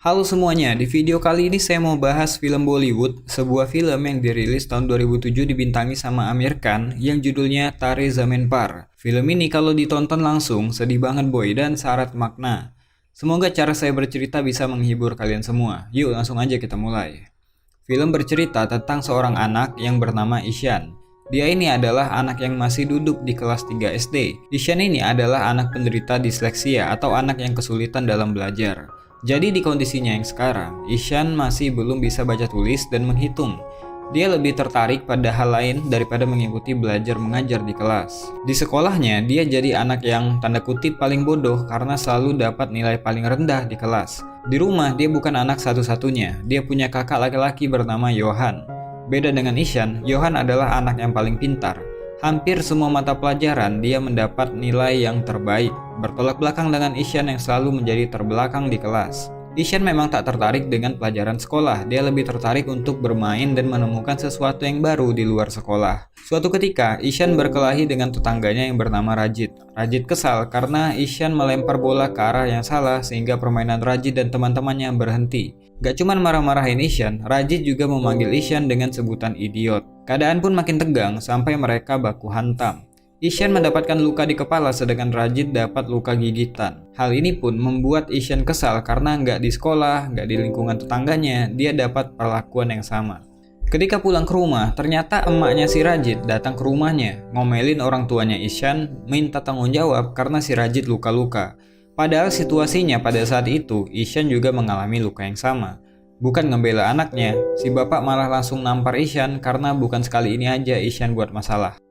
Halo semuanya, di video kali ini saya mau bahas film Bollywood, sebuah film yang dirilis tahun 2007 dibintangi sama Amir Khan yang judulnya Tare Zameen Par. Film ini kalau ditonton langsung sedih banget boy dan syarat makna. Semoga cara saya bercerita bisa menghibur kalian semua. Yuk langsung aja kita mulai. Film bercerita tentang seorang anak yang bernama Ishan. Dia ini adalah anak yang masih duduk di kelas 3 SD. Ishan ini adalah anak penderita disleksia atau anak yang kesulitan dalam belajar. Jadi di kondisinya yang sekarang, Ishan masih belum bisa baca tulis dan menghitung. Dia lebih tertarik pada hal lain daripada mengikuti belajar mengajar di kelas. Di sekolahnya, dia jadi anak yang tanda kutip paling bodoh karena selalu dapat nilai paling rendah di kelas. Di rumah, dia bukan anak satu-satunya. Dia punya kakak laki-laki bernama Johan. Beda dengan Ishan, Johan adalah anak yang paling pintar. Hampir semua mata pelajaran dia mendapat nilai yang terbaik, bertolak belakang dengan Ishan yang selalu menjadi terbelakang di kelas. Ishan memang tak tertarik dengan pelajaran sekolah, dia lebih tertarik untuk bermain dan menemukan sesuatu yang baru di luar sekolah. Suatu ketika, Ishan berkelahi dengan tetangganya yang bernama Rajit. Rajit kesal karena Ishan melempar bola ke arah yang salah sehingga permainan Rajit dan teman-temannya berhenti. Gak cuman marah-marahin Ishan, Rajit juga memanggil Ishan dengan sebutan idiot. Keadaan pun makin tegang sampai mereka baku hantam. Ishan mendapatkan luka di kepala sedangkan Rajit dapat luka gigitan. Hal ini pun membuat Ishan kesal karena nggak di sekolah, nggak di lingkungan tetangganya, dia dapat perlakuan yang sama. Ketika pulang ke rumah, ternyata emaknya si Rajit datang ke rumahnya, ngomelin orang tuanya Ishan, minta tanggung jawab karena si Rajit luka-luka. Padahal situasinya pada saat itu, Ishan juga mengalami luka yang sama. Bukan ngebela anaknya, si bapak malah langsung nampar Ishan karena bukan sekali ini aja Ishan buat masalah.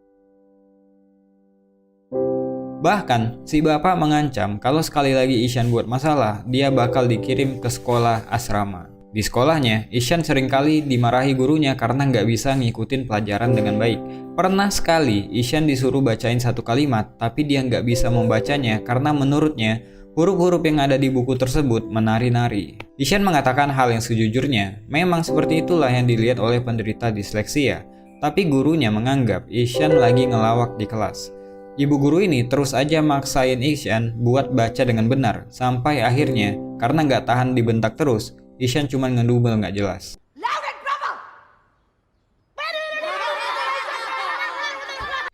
Bahkan, si bapak mengancam kalau sekali lagi Ishan buat masalah, dia bakal dikirim ke sekolah asrama. Di sekolahnya, Ishan seringkali dimarahi gurunya karena nggak bisa ngikutin pelajaran dengan baik. Pernah sekali, Ishan disuruh bacain satu kalimat, tapi dia nggak bisa membacanya karena menurutnya, huruf-huruf yang ada di buku tersebut menari-nari. Ishan mengatakan hal yang sejujurnya, memang seperti itulah yang dilihat oleh penderita disleksia. Tapi gurunya menganggap Ishan lagi ngelawak di kelas. Ibu guru ini terus aja maksain Ishan buat baca dengan benar, sampai akhirnya karena nggak tahan dibentak terus, Ishan cuma ngedumel nggak jelas.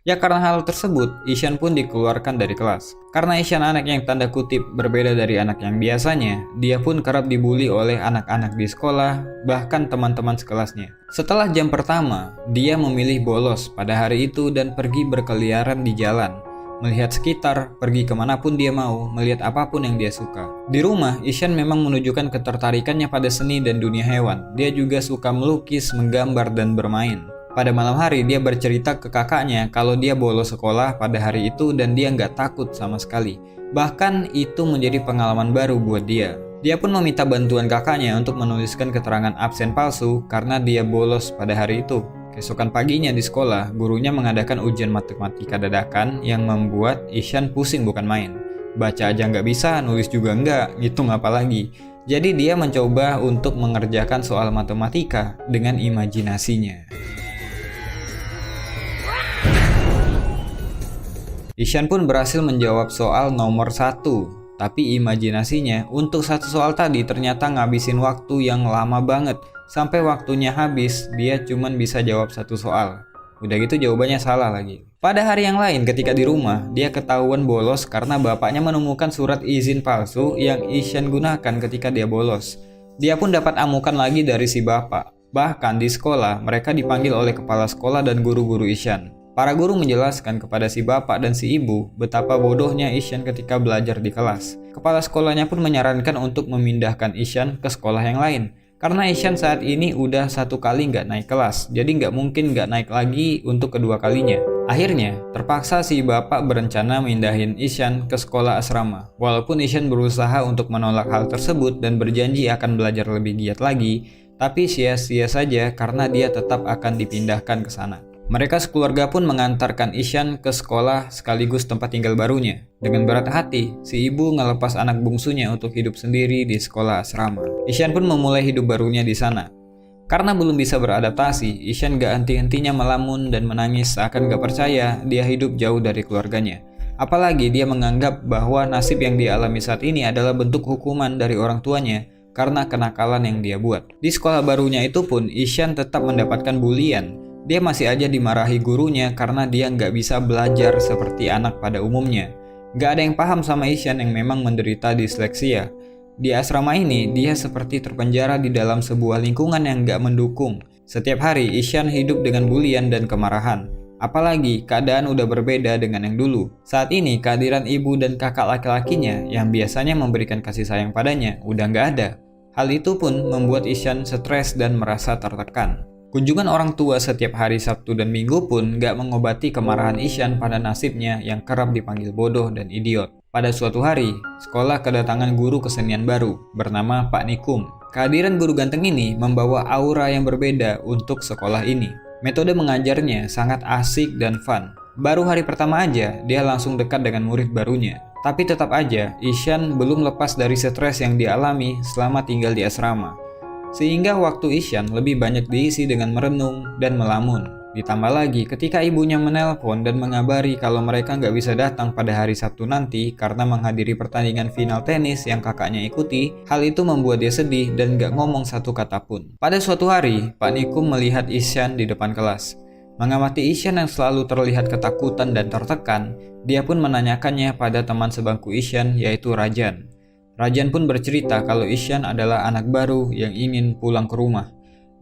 Ya karena hal tersebut, Ishan pun dikeluarkan dari kelas. Karena Ishan anak yang tanda kutip berbeda dari anak yang biasanya, dia pun kerap dibully oleh anak-anak di sekolah, bahkan teman-teman sekelasnya. Setelah jam pertama, dia memilih bolos pada hari itu dan pergi berkeliaran di jalan. Melihat sekitar, pergi kemanapun dia mau, melihat apapun yang dia suka. Di rumah, Ishan memang menunjukkan ketertarikannya pada seni dan dunia hewan. Dia juga suka melukis, menggambar, dan bermain. Pada malam hari, dia bercerita ke kakaknya kalau dia bolos sekolah pada hari itu dan dia nggak takut sama sekali. Bahkan itu menjadi pengalaman baru buat dia. Dia pun meminta bantuan kakaknya untuk menuliskan keterangan absen palsu karena dia bolos pada hari itu. Keesokan paginya di sekolah, gurunya mengadakan ujian matematika dadakan yang membuat Ishan pusing bukan main. Baca aja nggak bisa, nulis juga nggak, ngitung apa lagi. Jadi dia mencoba untuk mengerjakan soal matematika dengan imajinasinya. Ishan pun berhasil menjawab soal nomor 1, tapi imajinasinya untuk satu soal tadi ternyata ngabisin waktu yang lama banget. Sampai waktunya habis, dia cuman bisa jawab satu soal. Udah gitu jawabannya salah lagi. Pada hari yang lain ketika di rumah, dia ketahuan bolos karena bapaknya menemukan surat izin palsu yang Ishan gunakan ketika dia bolos. Dia pun dapat amukan lagi dari si bapak. Bahkan di sekolah, mereka dipanggil oleh kepala sekolah dan guru-guru Ishan. Para guru menjelaskan kepada si bapak dan si ibu betapa bodohnya Ishan ketika belajar di kelas. Kepala sekolahnya pun menyarankan untuk memindahkan Ishan ke sekolah yang lain. Karena Ishan saat ini udah satu kali nggak naik kelas, jadi nggak mungkin nggak naik lagi untuk kedua kalinya. Akhirnya, terpaksa si bapak berencana mindahin Ishan ke sekolah asrama. Walaupun Ishan berusaha untuk menolak hal tersebut dan berjanji akan belajar lebih giat lagi, tapi sia-sia saja karena dia tetap akan dipindahkan ke sana. Mereka sekeluarga pun mengantarkan Ishan ke sekolah sekaligus tempat tinggal barunya. Dengan berat hati, si ibu ngelepas anak bungsunya untuk hidup sendiri di sekolah asrama. Ishan pun memulai hidup barunya di sana. Karena belum bisa beradaptasi, Ishan gak henti-hentinya melamun dan menangis seakan gak percaya dia hidup jauh dari keluarganya. Apalagi dia menganggap bahwa nasib yang dialami saat ini adalah bentuk hukuman dari orang tuanya karena kenakalan yang dia buat. Di sekolah barunya itu pun Ishan tetap mendapatkan bulian. Dia masih aja dimarahi gurunya karena dia nggak bisa belajar seperti anak pada umumnya. Nggak ada yang paham sama Ishan yang memang menderita disleksia. Di asrama ini, dia seperti terpenjara di dalam sebuah lingkungan yang nggak mendukung. Setiap hari, Ishan hidup dengan bulian dan kemarahan. Apalagi, keadaan udah berbeda dengan yang dulu. Saat ini, kehadiran ibu dan kakak laki-lakinya yang biasanya memberikan kasih sayang padanya udah nggak ada. Hal itu pun membuat Ishan stres dan merasa tertekan. Kunjungan orang tua setiap hari Sabtu dan Minggu pun nggak mengobati kemarahan Ishan pada nasibnya yang kerap dipanggil bodoh dan idiot. Pada suatu hari, sekolah kedatangan guru kesenian baru bernama Pak Nikum. Kehadiran guru ganteng ini membawa aura yang berbeda untuk sekolah ini. Metode mengajarnya sangat asik dan fun. Baru hari pertama aja, dia langsung dekat dengan murid barunya. Tapi tetap aja, Ishan belum lepas dari stres yang dialami selama tinggal di asrama. Sehingga waktu Ishan lebih banyak diisi dengan merenung dan melamun. Ditambah lagi ketika ibunya menelpon dan mengabari kalau mereka nggak bisa datang pada hari Sabtu nanti karena menghadiri pertandingan final tenis yang kakaknya ikuti, hal itu membuat dia sedih dan nggak ngomong satu kata pun. Pada suatu hari, Pak Nikum melihat Ishan di depan kelas. Mengamati Ishan yang selalu terlihat ketakutan dan tertekan, dia pun menanyakannya pada teman sebangku Ishan yaitu Rajan. Rajan pun bercerita kalau Ishan adalah anak baru yang ingin pulang ke rumah.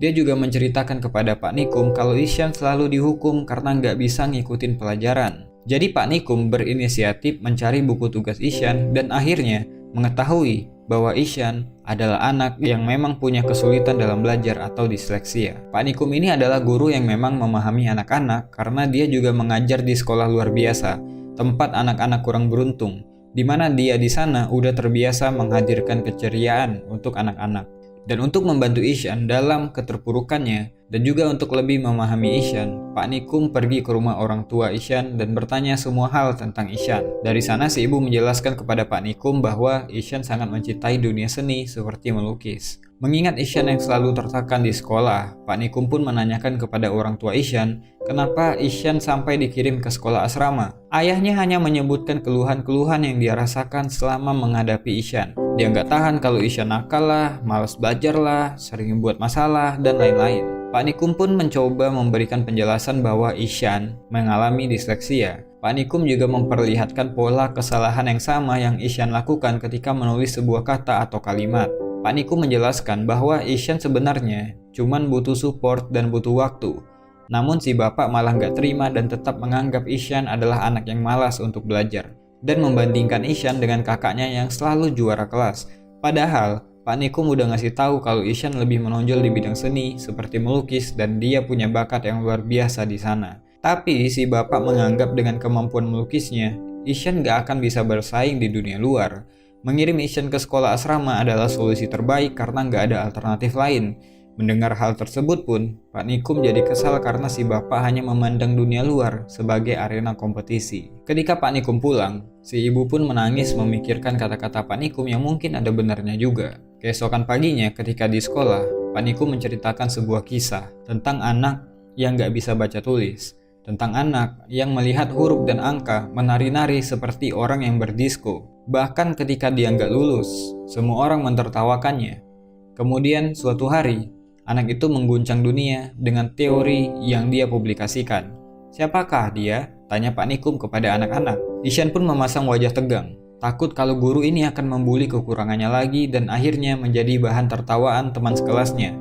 Dia juga menceritakan kepada Pak Nikum kalau Ishan selalu dihukum karena nggak bisa ngikutin pelajaran. Jadi Pak Nikum berinisiatif mencari buku tugas Ishan dan akhirnya mengetahui bahwa Ishan adalah anak yang memang punya kesulitan dalam belajar atau disleksia. Pak Nikum ini adalah guru yang memang memahami anak-anak karena dia juga mengajar di sekolah luar biasa, tempat anak-anak kurang beruntung, di mana dia di sana udah terbiasa menghadirkan keceriaan untuk anak-anak. Dan untuk membantu Ishan dalam keterpurukannya dan juga untuk lebih memahami Ishan, Pak Nikum pergi ke rumah orang tua Ishan dan bertanya semua hal tentang Ishan. Dari sana si ibu menjelaskan kepada Pak Nikum bahwa Ishan sangat mencintai dunia seni seperti melukis. Mengingat Ishan yang selalu tertekan di sekolah, Pak Nikum pun menanyakan kepada orang tua Ishan kenapa Ishan sampai dikirim ke sekolah asrama. Ayahnya hanya menyebutkan keluhan-keluhan yang dia rasakan selama menghadapi Ishan. Dia nggak tahan kalau Ishan nakal lah, malas belajar lah, sering buat masalah, dan lain-lain. Pak Nikum pun mencoba memberikan penjelasan bahwa Ishan mengalami disleksia. Pak Nikum juga memperlihatkan pola kesalahan yang sama yang Ishan lakukan ketika menulis sebuah kata atau kalimat. Pak Nikum menjelaskan bahwa Ishan sebenarnya cuman butuh support dan butuh waktu. Namun si bapak malah nggak terima dan tetap menganggap Ishan adalah anak yang malas untuk belajar dan membandingkan Ishan dengan kakaknya yang selalu juara kelas. Padahal Pak Nikum udah ngasih tahu kalau Ishan lebih menonjol di bidang seni seperti melukis dan dia punya bakat yang luar biasa di sana. Tapi si bapak menganggap dengan kemampuan melukisnya, Ishan nggak akan bisa bersaing di dunia luar. Mengirim Ishan ke sekolah asrama adalah solusi terbaik karena nggak ada alternatif lain. Mendengar hal tersebut pun, Pak Nikum jadi kesal karena si bapak hanya memandang dunia luar sebagai arena kompetisi. Ketika Pak Nikum pulang, si ibu pun menangis memikirkan kata-kata Pak Nikum yang mungkin ada benarnya juga. Keesokan paginya ketika di sekolah, Pak Nikum menceritakan sebuah kisah tentang anak yang nggak bisa baca tulis. Tentang anak yang melihat huruf dan angka menari-nari seperti orang yang berdisko. Bahkan ketika dia nggak lulus, semua orang mentertawakannya. Kemudian suatu hari, anak itu mengguncang dunia dengan teori yang dia publikasikan. Siapakah dia? Tanya Pak Nikum kepada anak-anak. Ishan pun memasang wajah tegang, takut kalau guru ini akan membuli kekurangannya lagi dan akhirnya menjadi bahan tertawaan teman sekelasnya.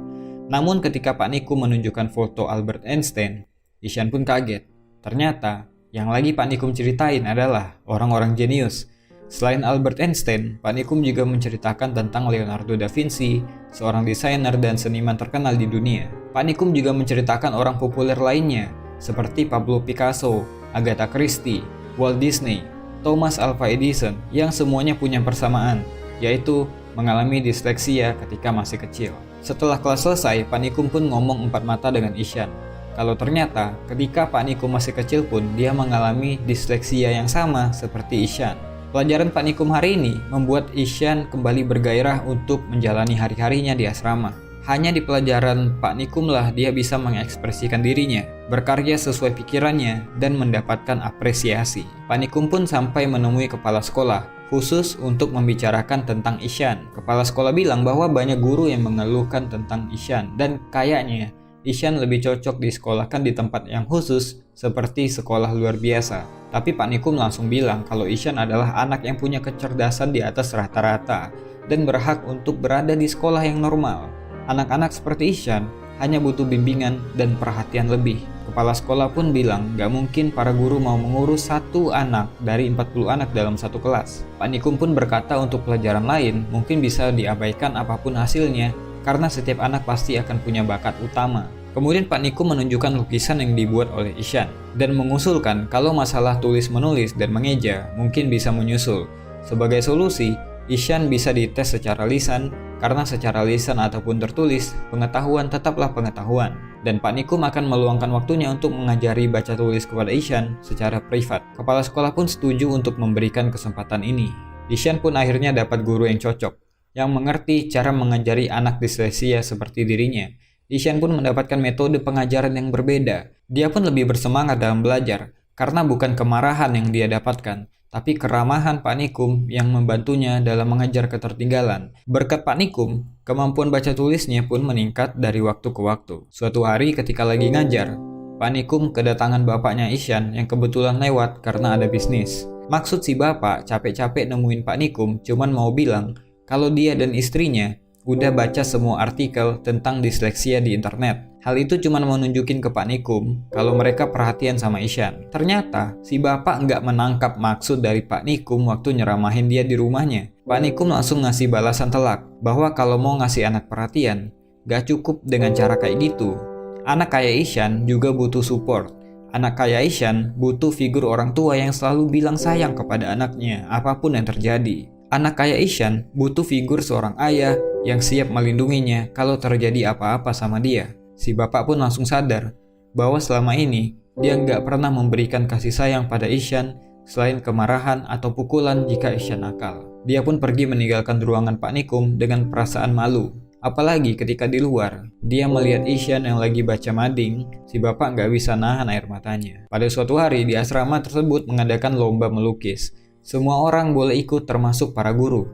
Namun ketika Pak Nikum menunjukkan foto Albert Einstein, Ishan pun kaget. Ternyata yang lagi Pak Nikum ceritain adalah orang-orang jenius. Selain Albert Einstein, Pak Nikum juga menceritakan tentang Leonardo da Vinci, seorang desainer dan seniman terkenal di dunia. Pak Nikum juga menceritakan orang populer lainnya, seperti Pablo Picasso, Agatha Christie, Walt Disney, Thomas Alva Edison, yang semuanya punya persamaan, yaitu mengalami disleksia ketika masih kecil. Setelah kelas selesai, Pak Nikum pun ngomong empat mata dengan Ishan. Kalau ternyata ketika Pak Nikum masih kecil pun dia mengalami disleksia yang sama seperti Ishan. Pelajaran Pak Nikum hari ini membuat Ishan kembali bergairah untuk menjalani hari-harinya di asrama. Hanya di pelajaran Pak Nikum lah dia bisa mengekspresikan dirinya, berkarya sesuai pikirannya, dan mendapatkan apresiasi. Pak Nikum pun sampai menemui kepala sekolah, khusus untuk membicarakan tentang Ishan. Kepala sekolah bilang bahwa banyak guru yang mengeluhkan tentang Ishan, dan kayaknya Ishan lebih cocok disekolahkan di tempat yang khusus, seperti sekolah luar biasa. Tapi Pak Nikum langsung bilang kalau Ishan adalah anak yang punya kecerdasan di atas rata-rata, dan berhak untuk berada di sekolah yang normal. Anak-anak seperti Ishan hanya butuh bimbingan dan perhatian lebih. Kepala sekolah pun bilang gak mungkin para guru mau mengurus satu anak dari 40 anak dalam satu kelas. Pak Nikum pun berkata untuk pelajaran lain mungkin bisa diabaikan apapun hasilnya, karena setiap anak pasti akan punya bakat utama. Kemudian Pak Nikum menunjukkan lukisan yang dibuat oleh Ishan dan mengusulkan kalau masalah tulis-menulis dan mengeja mungkin bisa menyusul. Sebagai solusi, Ishan bisa dites secara lisan, karena secara lisan ataupun tertulis, pengetahuan tetaplah pengetahuan. Dan Pak Nikum akan meluangkan waktunya untuk mengajari baca tulis kepada Ishan secara privat. Kepala sekolah pun setuju untuk memberikan kesempatan ini. Ishan pun akhirnya dapat guru yang cocok, yang mengerti cara mengajari anak disleksia seperti dirinya. Ishan pun mendapatkan metode pengajaran yang berbeda. Dia pun lebih bersemangat dalam belajar, karena bukan kemarahan yang dia dapatkan, tapi keramahan Pak Nikum yang membantunya dalam mengejar ketertinggalan. Berkat Pak Nikum, kemampuan baca tulisnya pun meningkat dari waktu ke waktu. Suatu hari ketika lagi ngajar, Pak Nikum kedatangan bapaknya Ishan yang kebetulan lewat karena ada bisnis. Maksud si bapak capek-capek nemuin Pak Nikum cuman mau bilang kalau dia dan istrinya udah baca semua artikel tentang disleksia di internet. Hal itu cuma mau nunjukin ke Pak Nikum kalau mereka perhatian sama Ishan. Ternyata si bapak nggak menangkap maksud dari Pak Nikum waktu nyeramahin dia di rumahnya. Pak Nikum langsung ngasih balasan telak bahwa kalau mau ngasih anak perhatian, gak cukup dengan cara kayak gitu. Anak kayak Ishan juga butuh support. Anak kayak Ishan butuh figur orang tua yang selalu bilang sayang kepada anaknya apapun yang terjadi. Anak kayak Ishan butuh figur seorang ayah yang siap melindunginya kalau terjadi apa-apa sama dia. Si bapak pun langsung sadar bahwa selama ini dia nggak pernah memberikan kasih sayang pada Ishan selain kemarahan atau pukulan jika Ishan nakal. Dia pun pergi meninggalkan ruangan Pak Nikum dengan perasaan malu. Apalagi ketika di luar, dia melihat Ishan yang lagi baca mading, si bapak nggak bisa nahan air matanya. Pada suatu hari di asrama tersebut mengadakan lomba melukis. Semua orang boleh ikut termasuk para guru.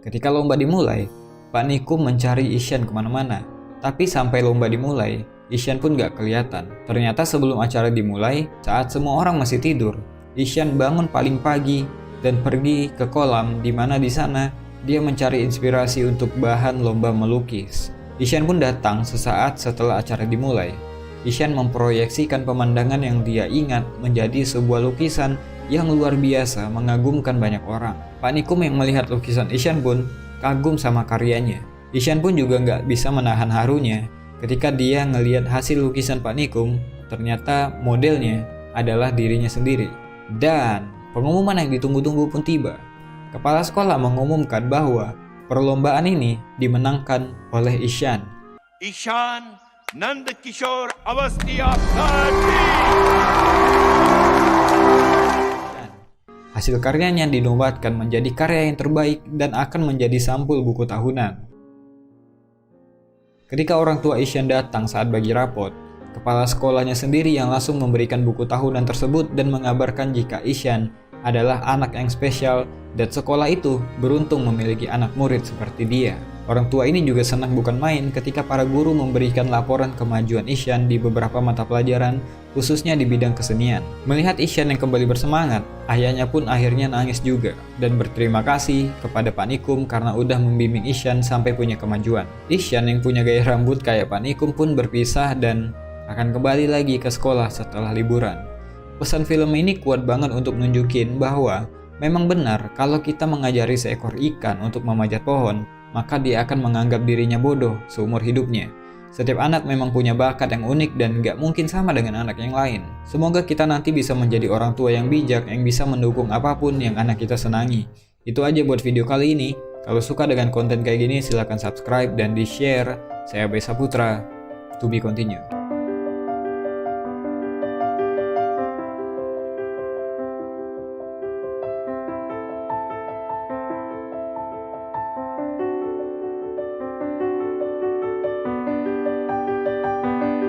Ketika lomba dimulai, Pak Nikum mencari Ishan kemana-mana. Tapi sampai lomba dimulai, Ishan pun gak kelihatan. Ternyata sebelum acara dimulai, saat semua orang masih tidur, Ishan bangun paling pagi dan pergi ke kolam di mana di sana dia mencari inspirasi untuk bahan lomba melukis. Ishan pun datang sesaat setelah acara dimulai. Ishan memproyeksikan pemandangan yang dia ingat menjadi sebuah lukisan yang luar biasa mengagumkan banyak orang. Pak Nikum yang melihat lukisan Ishan pun kagum sama karyanya. Ishan pun juga nggak bisa menahan harunya ketika dia ngelihat hasil lukisan Pak Nikum, ternyata modelnya adalah dirinya sendiri. Dan pengumuman yang ditunggu-tunggu pun tiba. Kepala sekolah mengumumkan bahwa perlombaan ini dimenangkan oleh Ishan. Ishan Nandakishore Awasthi Akadi. Hasil karyanya dinobatkan menjadi karya yang terbaik dan akan menjadi sampul buku tahunan. Ketika orang tua Ishan datang saat bagi rapot, kepala sekolahnya sendiri yang langsung memberikan buku tahunan tersebut dan mengabarkan jika Ishan adalah anak yang spesial dan sekolah itu beruntung memiliki anak murid seperti dia. Orang tua ini juga senang bukan main ketika para guru memberikan laporan kemajuan Ishan di beberapa mata pelajaran, khususnya di bidang kesenian. Melihat Ishan yang kembali bersemangat, ayahnya pun akhirnya nangis juga dan berterima kasih kepada Pak Nikum karena udah membimbing Ishan sampai punya kemajuan. Ishan yang punya gaya rambut kayak Pak Nikum pun berpisah dan akan kembali lagi ke sekolah setelah liburan. Pesan film ini kuat banget untuk nunjukin bahwa memang benar kalau kita mengajari seekor ikan untuk memanjat pohon, maka dia akan menganggap dirinya bodoh seumur hidupnya. Setiap anak memang punya bakat yang unik dan gak mungkin sama dengan anak yang lain. Semoga kita nanti bisa menjadi orang tua yang bijak yang bisa mendukung apapun yang anak kita senangi. Itu aja buat video kali ini. Kalau suka dengan konten kayak gini silahkan subscribe dan di-share. Saya Abay Saputra. To be continued.